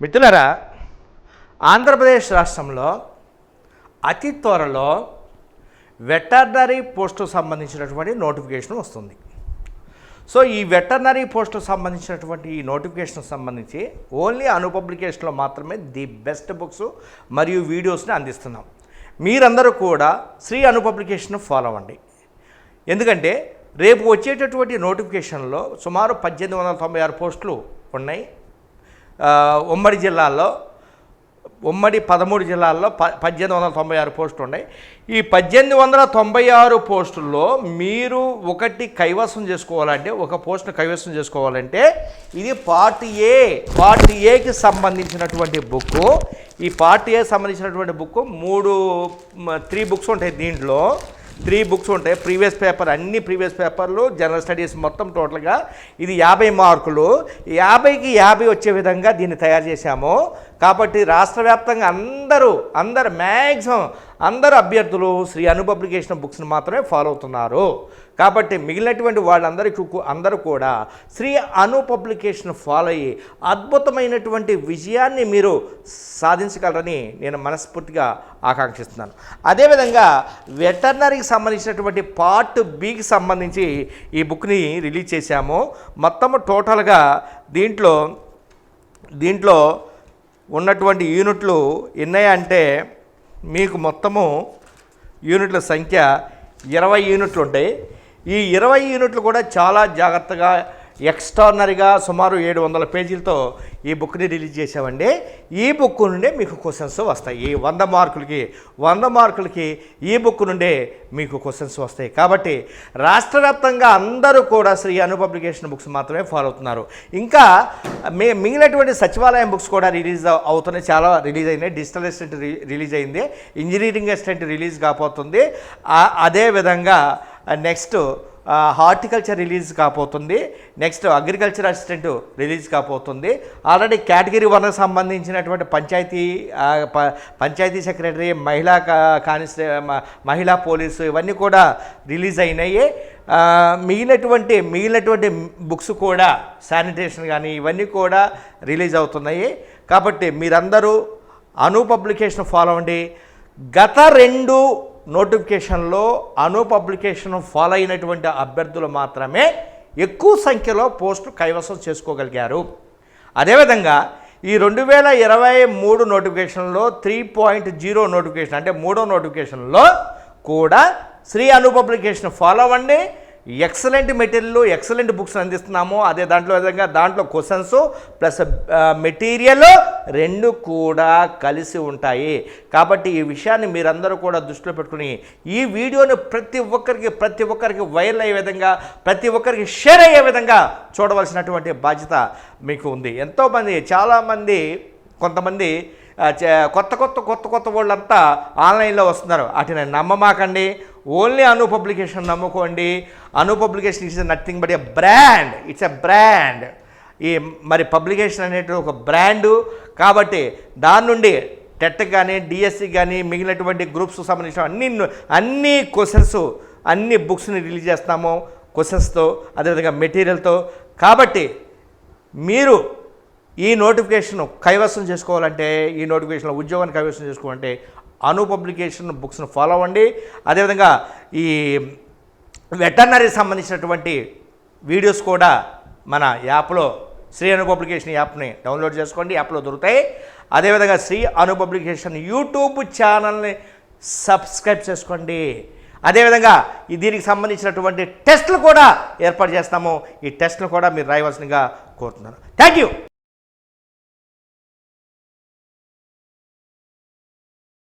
మిత్రులారా, ఆంధ్రప్రదేశ్ రాష్ట్రంలో అతి త్వరలో వెటర్నరీ పోస్టుకు సంబంధించినటువంటి నోటిఫికేషన్ వస్తుంది. సో ఈ వెటర్నరీ పోస్టుకు సంబంధించినటువంటి ఈ నోటిఫికేషన్ సంబంధించి ఓన్లీ అను పబ్లికేషన్లో మాత్రమే ది బెస్ట్ బుక్స్ మరియు వీడియోస్ని అందిస్తున్నాం. మీరందరూ కూడా శ్రీ అను పబ్లికేషన్ ఫాలో అవ్వండి. ఎందుకంటే రేపు వచ్చేటటువంటి నోటిఫికేషన్లో సుమారు 1896 పోస్టులు ఉన్నాయి. ఉమ్మడి జిల్లాల్లో ఉమ్మడి 13 జిల్లాల్లో 1896 పోస్టులు ఉన్నాయి. ఈ 1896 పోస్టుల్లో మీరు ఒకటి కైవసం చేసుకోవాలంటే, ఒక పోస్టును కైవసం చేసుకోవాలంటే ఇది పార్ట్ ఏకి సంబంధించినటువంటి బుక్. ఈ పార్ట్ ఏ సంబంధించినటువంటి బుక్ 3 బుక్స్ ఉంటాయి. దీంట్లో 3 బుక్స్ ఉంటాయి. ప్రీవియస్ పేపర్, అన్ని ప్రీవియస్ పేపర్లు, జనరల్ స్టడీస్ మొత్తం టోటల్గా ఇది 50 మార్కులు. 50కి 50 వచ్చే విధంగా దీన్ని తయారు చేశాము. కాబట్టి రాష్ట్ర వ్యాప్తంగా అందరు మ్యాక్సిమం అందరు అభ్యర్థులు శ్రీ అను పబ్లికేషన్ బుక్స్ని మాత్రమే ఫాలో అవుతున్నారు. కాబట్టి మిగిలినటువంటి అందరూ కూడా శ్రీ అను పబ్లికేషన్ ఫాలో అయ్యి అద్భుతమైనటువంటి విజయాన్ని మీరు సాధించగలరని నేను మనస్ఫూర్తిగా ఆకాంక్షిస్తున్నాను. అదేవిధంగా వెటర్నరీకి సంబంధించినటువంటి పార్ట్ బికి సంబంధించి ఈ బుక్ని రిలీజ్ చేశాము. మొత్తము టోటల్గా దీంట్లో ఉన్నటువంటి యూనిట్లు ఎన్నాయంటే మీకు మొత్తము యూనిట్ల సంఖ్య 20 యూనిట్లు ఉంటాయి. ఈ 20 యూనిట్లు కూడా చాలా జాగ్రత్తగా ఎక్స్ట్రానరీగా సుమారు 700 పేజీలతో ఈ బుక్ని రిలీజ్ చేసామండి. ఈ బుక్ నుండే మీకు క్వశ్చన్స్ వస్తాయి. ఈ 100 మార్కులకి ఈ బుక్ నుండే మీకు క్వశ్చన్స్ వస్తాయి. కాబట్టి రాష్ట్ర వ్యాప్తంగా అందరూ కూడా శ్రీ అను పబ్లికేషన్ బుక్స్ మాత్రమే ఫాలో అవుతున్నారు. ఇంకా మిగిలినటువంటి సచివాలయం బుక్స్ కూడా రిలీజ్ అవుతున్నాయి. చాలా రిలీజ్ అయినాయి. డిజిటల్ అసిస్టెంట్ రిలీజ్ అయింది. ఇంజనీరింగ్ అసిస్టెంట్ రిలీజ్ కాబోతుంది. అదేవిధంగా నెక్స్ట్ హార్టికల్చర్ రిలీజ్ కాబోతుంది. నెక్స్ట్ అగ్రికల్చర్ అసిస్టెంట్ రిలీజ్ కాబోతుంది. ఆల్రెడీ కేటగిరీ 1కి సంబంధించినటువంటి పంచాయతీ సెక్రటరీ, మహిళా పోలీసు ఇవన్నీ కూడా రిలీజ్ అయినాయి. మిగిలినటువంటి బుక్స్ కూడా శానిటేషన్ కానీ ఇవన్నీ కూడా రిలీజ్ అవుతున్నాయి. కాబట్టి మీరందరూ అను పబ్లికేషన్ ఫాలో అవ్వండి. గత 2 నోటిఫికేషన్లో అను పబ్లికేషన్ ఫాలో అయినటువంటి అభ్యర్థులు మాత్రమే ఎక్కువ సంఖ్యలో పోస్టులు కైవసం చేసుకోగలిగారు. అదేవిధంగా ఈ 2023 నోటిఫికేషన్లో 3.0 నోటిఫికేషన్ అంటే 3వ నోటిఫికేషన్లో కూడా శ్రీ అను పబ్లికేషన్ ఫాలో అవ్వండి. ఎక్సలెంట్ మెటీరియల్, ఎక్సలెంట్ బుక్స్ అందిస్తున్నాము. అదే దాంట్లో క్వశ్చన్స్ ప్లస్ మెటీరియల్ 2 కూడా కలిసి ఉంటాయి. కాబట్టి ఈ విషయాన్ని మీరందరూ కూడా దృష్టిలో పెట్టుకుని ఈ వీడియోని ప్రతి ఒక్కరికి వైరల్ అయ్యే విధంగా, ప్రతి ఒక్కరికి షేర్ అయ్యే విధంగా చూడవలసినటువంటి బాధ్యత మీకు ఉంది. చాలామంది కొంతమంది కొత్త వాళ్ళంతా ఆన్లైన్లో వస్తున్నారు. వాటిని నమ్మమాకండి. ఓన్లీ అను పబ్లికేషన్ నమ్ముకోండి. Anu publication it's nothing but it's a brand. ఈ మరి పబ్లికేషన్ అనేది ఒక బ్రాండు. కాబట్టి దాని నుండి టెట్ కానీ, డిఎస్సి కానీ, మిగిలినటువంటి గ్రూప్స్ సంబంధించిన అన్ని క్వశ్చన్స్, అన్ని బుక్స్ని రిలీజ్ చేస్తాము క్వశ్చన్స్తో, అదేవిధంగా మెటీరియల్తో. కాబట్టి మీరు ఈ నోటిఫికేషన్ కైవసం చేసుకోవాలంటే, ఈ నోటిఫికేషన్లో ఉద్యోగాన్ని కైవసం చేసుకోవాలంటే అను పబ్లికేషన్ బుక్స్ను ఫాలో అవ్వండి. అదేవిధంగా ఈ వెటర్నరీ సంబంధించినటువంటి వీడియోస్ కూడా మన యాప్లో శ్రీ అను పబ్లికేషన్ యాప్ని డౌన్లోడ్ చేసుకోండి. యాప్లో దొరుకుతాయి. అదేవిధంగా శ్రీ అను పబ్లికేషన్ యూట్యూబ్ ఛానల్ని సబ్స్క్రైబ్ చేసుకోండి. అదేవిధంగా దీనికి సంబంధించినటువంటి టెస్టులు కూడా ఏర్పాటు చేస్తాము. ఈ టెస్టులు కూడా మీరు రాయవలసిందిగా కోరుతున్నాను. Thank you.